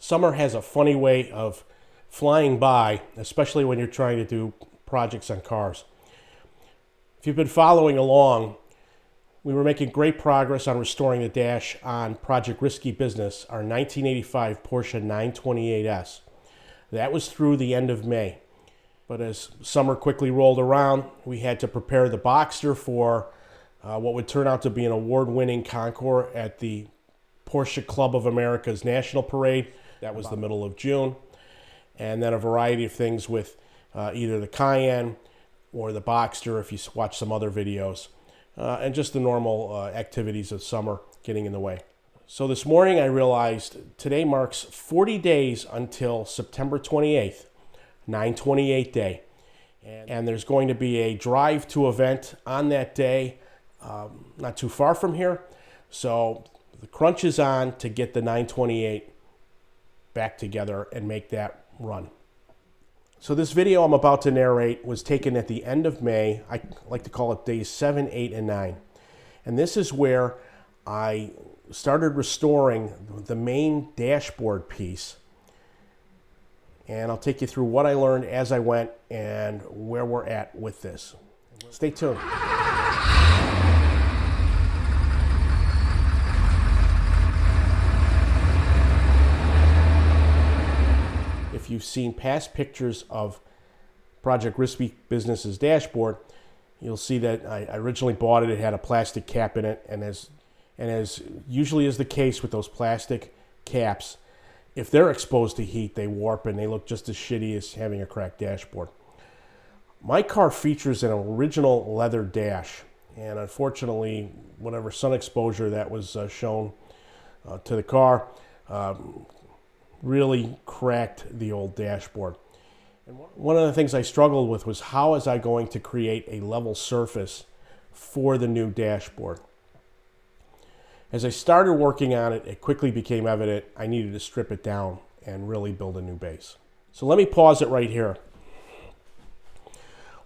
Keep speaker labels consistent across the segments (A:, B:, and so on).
A: Summer has a funny way of flying by, especially when you're trying to do projects on cars. If you've been following along, we were making great progress on restoring the dash on Project Risky Business, our 1985 Porsche 928S. That was through the end of May. But as summer quickly rolled around, we had to prepare the Boxster for what would turn out to be an award-winning concours at the Porsche Club of America's National Parade. That was the middle of June. And then a variety of things with either the Cayenne or the Boxster, if you watch some other videos. And just the normal activities of summer getting in the way. So this morning I realized today marks 40 days until September 28th, 928 day. And there's going to be a drive-to event on that day, not too far from here. So the crunch is on to get the 928 back together and make that run. So this video I'm about to narrate was taken at the end of May. I like to call it days 7, 8, and 9. And this is where I started restoring the main dashboard piece. And I'll take you through what I learned as I went and where we're at with this. Stay tuned. If you've seen past pictures of Project Risky Business's dashboard, you'll see that I originally bought it. It had a plastic cap in it, and as usually is the case with those plastic caps, if they're exposed to heat, they warp and they look just as shitty as having a cracked dashboard. My car features an original leather dash, and unfortunately, whatever sun exposure that was shown to the car really cracked the old dashboard. And one of the things I struggled with was how was I going to create a level surface for the new dashboard. As I started working on it, it quickly became evident I needed to strip it down and really build a new base. So let me pause it right here.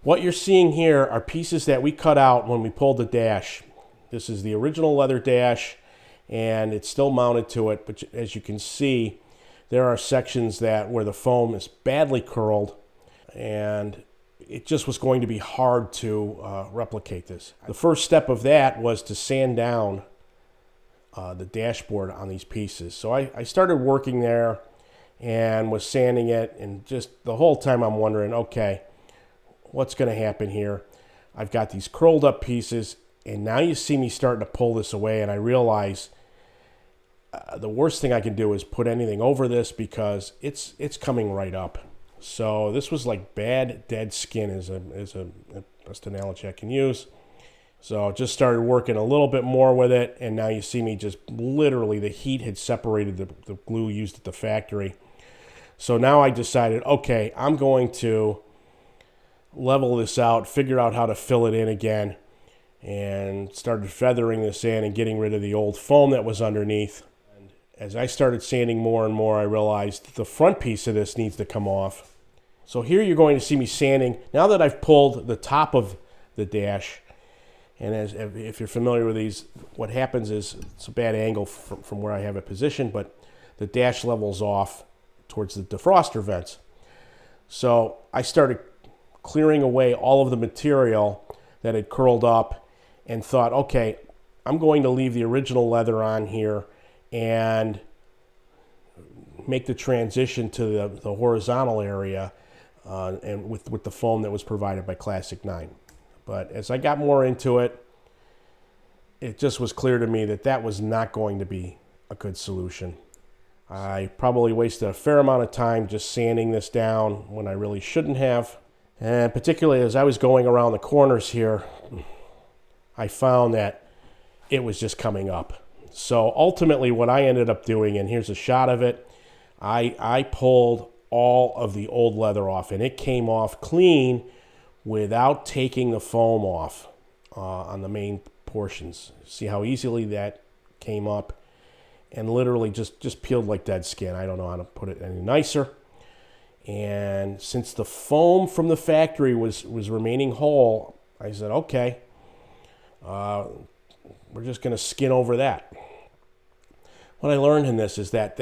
A: What you're seeing here are pieces that we cut out when we pulled the dash. This is the original leather dash, and it's still mounted to it, but as you can see, there are sections where the foam is badly curled, and it just was going to be hard to replicate this. The first step of that was to sand down the dashboard on these pieces. So I started working there and was sanding it, and just the whole time I'm wondering, okay, what's going to happen here? I've got these curled up pieces, and now you see me starting to pull this away, and I realize the worst thing I can do is put anything over this because it's coming right up. So this was like bad dead skin is a best analogy I can use. So just started working a little bit more with it, and now you see me just literally the heat had separated the glue used at the factory. So now I decided, okay, I'm going to level this out, figure out how to fill it in again, and started feathering this in and getting rid of the old foam that was underneath. And as I started sanding more and more, I realized the front piece of this needs to come off. So here you're going to see me sanding. Now that I've pulled the top of the dash, and if you're familiar with these, what happens is it's a bad angle from where I have it positioned, but the dash levels off towards the defroster vents. So I started clearing away all of the material that had curled up and thought, okay, I'm going to leave the original leather on here and make the transition to the horizontal area and with the foam that was provided by Classic9. But as I got more into it, it just was clear to me that that was not going to be a good solution. I probably wasted a fair amount of time just sanding this down when I really shouldn't have. And particularly as I was going around the corners here, I found that it was just coming up. So ultimately what I ended up doing, and here's a shot of it, I pulled all of the old leather off, and it came off clean without taking the foam off on the main portions. See how easily that came up, and literally just peeled like dead skin. I don't know how to put it any nicer. And since the foam from the factory was remaining whole, I said, okay, we're just going to skin over that. What I learned in this is that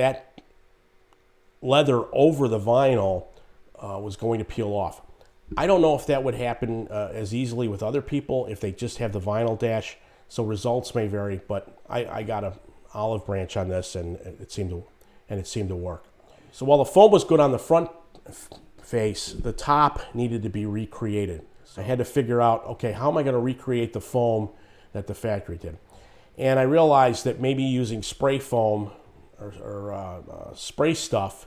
A: leather over the vinyl was going to peel off. I don't know if that would happen as easily with other people if they just have the vinyl dash, so results may vary, but I got an olive branch on this, and it seemed to work. So while the foam was good on the front face, the top needed to be recreated. So I had to figure out, okay, how am I going to recreate the foam that the factory did? And I realized that maybe using spray foam or spray stuff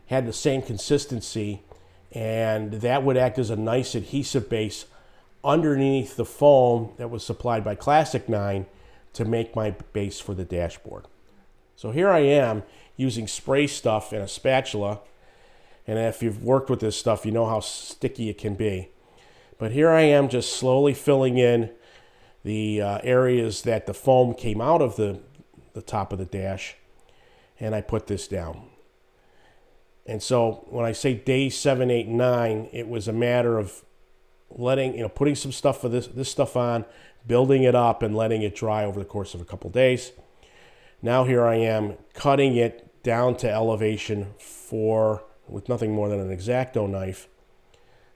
A: had the same consistency, and that would act as a nice adhesive base underneath the foam that was supplied by Classic9 to make my base for the dashboard. So here I am using spray stuff and a spatula, and if you've worked with this stuff, you know how sticky it can be. But here I am just slowly filling in the areas that the foam came out of the top of the dash, and I put this down. And so when I say days 7, 8, 9, it was a matter of putting some stuff for this stuff on, building it up, and letting it dry over the course of a couple days. Now here I am cutting it down to elevation with nothing more than an X-Acto knife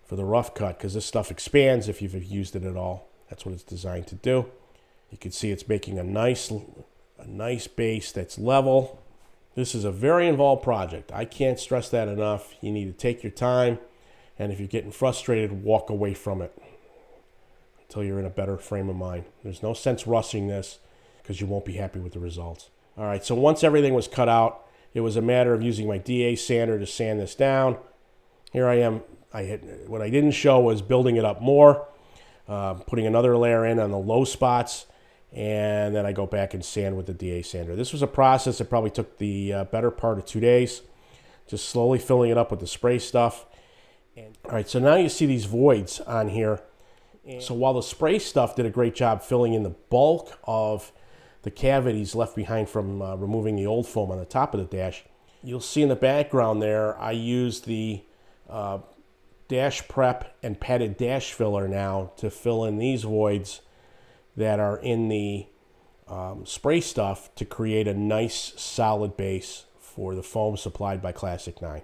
A: for the rough cut, because this stuff expands if you've used it at all. That's what it's designed to do. You can see it's making a nice base that's level. This is a very involved project. I can't stress that enough. You need to take your time, and if you're getting frustrated, walk away from it until you're in a better frame of mind. There's no sense rushing this because you won't be happy with the results. All right, so once everything was cut out, it was a matter of using my DA sander to sand this down. Here I am. What I didn't show was building it up more, putting another layer in on the low spots, and then I go back and sand with the DA sander. This was a process that probably took the better part of 2 days, just slowly filling it up with the spray stuff. All right, so now you see these voids on here. So while the spray stuff did a great job filling in the bulk of the cavities left behind from removing the old foam on the top of the dash, you'll see in the background there, I used the dash prep and padded dash filler now to fill in these voids that are in the spray stuff to create a nice solid base for the foam supplied by Classic9.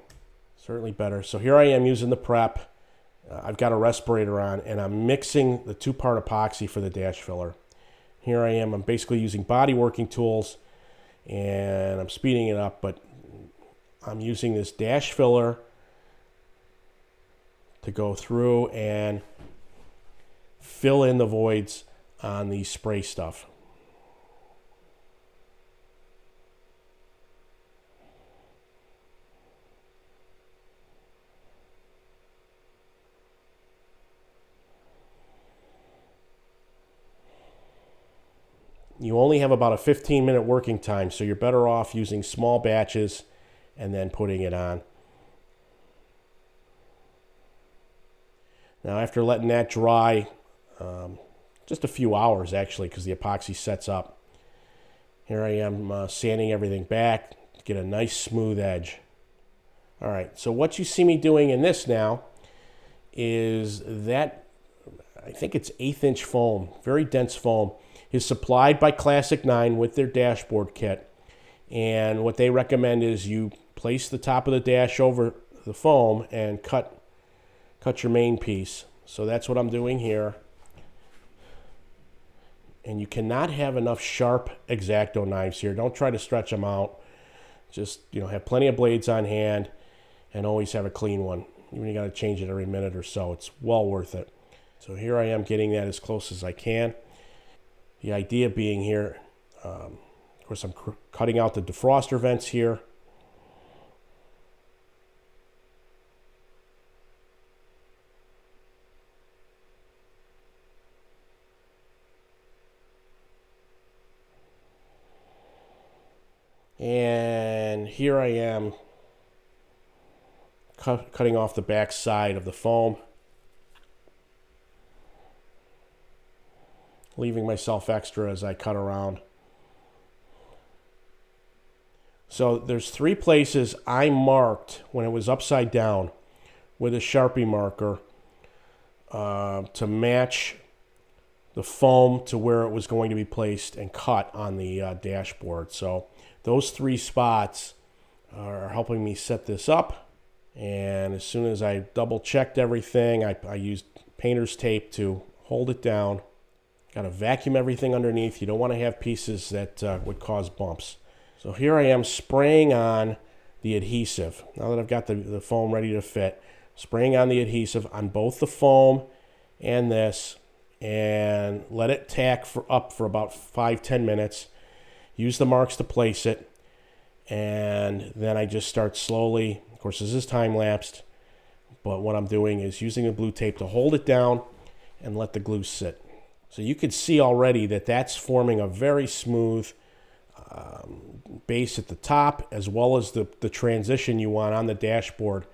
A: Certainly better. So here I am using the prep. I've got a respirator on, and I'm mixing the 2-part epoxy for the dash filler. Here I am. I'm basically using body working tools, and I'm speeding it up, but I'm using this dash filler to go through and fill in the voids on the spray stuff. You only have about a 15-minute working time, so you're better off using small batches and then putting it on. Now after letting that dry, just a few hours actually, because the epoxy sets up, here I am sanding everything back to get a nice smooth edge. All right, so what you see me doing in this now is that, I think it's 1/8-inch foam, very dense foam, is supplied by Classic9 with their dashboard kit. And what they recommend is you place the top of the dash over the foam and cut your main piece. So that's what I'm doing here. And you cannot have enough sharp X-Acto knives here. Don't try to stretch them out. Just, have plenty of blades on hand and always have a clean one. Even you got to change it every minute or so. It's well worth it. So here I am getting that as close as I can. The idea being here, of course, I'm cutting out the defroster vents here. And here I am cutting off the back side of the foam, leaving myself extra as I cut around. So there's 3 places I marked when it was upside down with a Sharpie marker to match the foam to where it was going to be placed and cut on the dashboard. So those 3 spots are helping me set this up. And as soon as I double checked everything, I used painter's tape to hold it down. Got to vacuum everything underneath. You don't want to have pieces that would cause bumps. So here I am spraying on the adhesive. Now that I've got the foam ready to fit, spraying on the adhesive on both the foam and this, and let it tack up for about 5-10 minutes. Use the marks to place it, and then I just start slowly. Of course, this is time-lapsed, but what I'm doing is using the blue tape to hold it down and let the glue sit. So you can see already that that's forming a very smooth base at the top, as well as the transition you want on the dashboard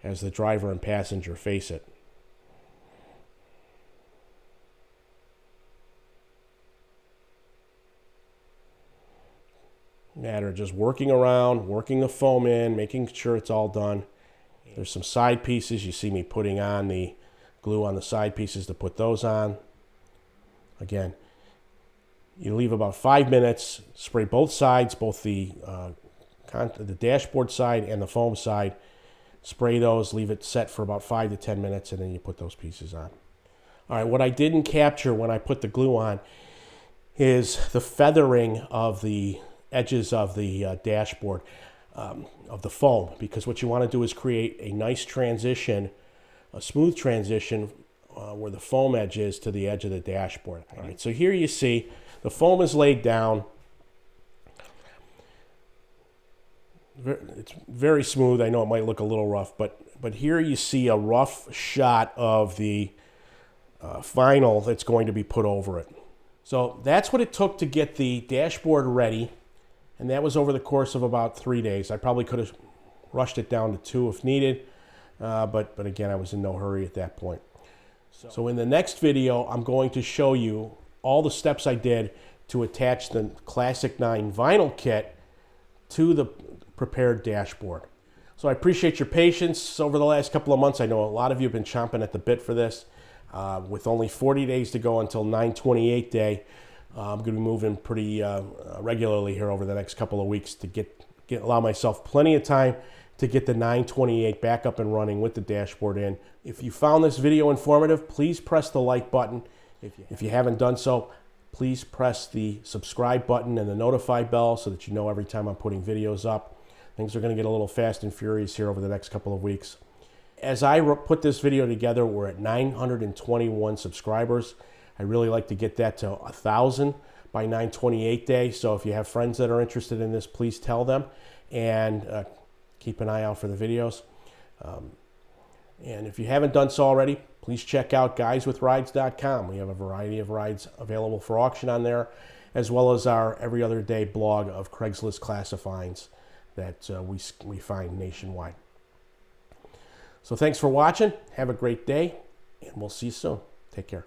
A: as the driver and passenger face it. Matter of just working around, working the foam in, making sure it's all done. There's some side pieces. You see me putting on the glue on the side pieces to put those on. Again, you leave about 5 minutes, spray both sides, both the dashboard side and the foam side. Spray those, leave it set for about 5 to 10 minutes, and then you put those pieces on. All right, what I didn't capture when I put the glue on is the feathering of the edges of the dashboard of the foam, because what you want to do is create a nice transition, a smooth transition where the foam edge is to the edge of the dashboard. All right, so here you see the foam is laid down. It's very smooth. I know it might look a little rough, but here you see a rough shot of the vinyl that's going to be put over it. So that's what it took to get the dashboard ready, and that was over the course of about 3 days. I probably could have rushed it down to 2 if needed, but again, I was in no hurry at that point. So in the next video, I'm going to show you all the steps I did to attach the Classic9 vinyl kit to the prepared dashboard. So I appreciate your patience over the last couple of months. I know a lot of you have been chomping at the bit for this. With only 40 days to go until 9/28 day, I'm going to be moving pretty regularly here over the next couple of weeks to allow myself plenty of time to get the 9/28 back up and running with the dashboard in. If you found this video informative, please press the like button. If you haven't done so, please press the subscribe button and the notify bell so that you know every time I'm putting videos up. Things are going to get a little fast and furious here over the next couple of weeks. As I put this video together, we're at 921 subscribers. I really like to get that to 1,000 by 9/28 day. So if you have friends that are interested in this, please tell them, and keep an eye out for the videos. And if you haven't done so already, please check out guyswithrides.com. We have a variety of rides available for auction on there, as well as our every other day blog of Craigslist classifieds that we find nationwide. So thanks for watching. Have a great day, and we'll see you soon. Take care.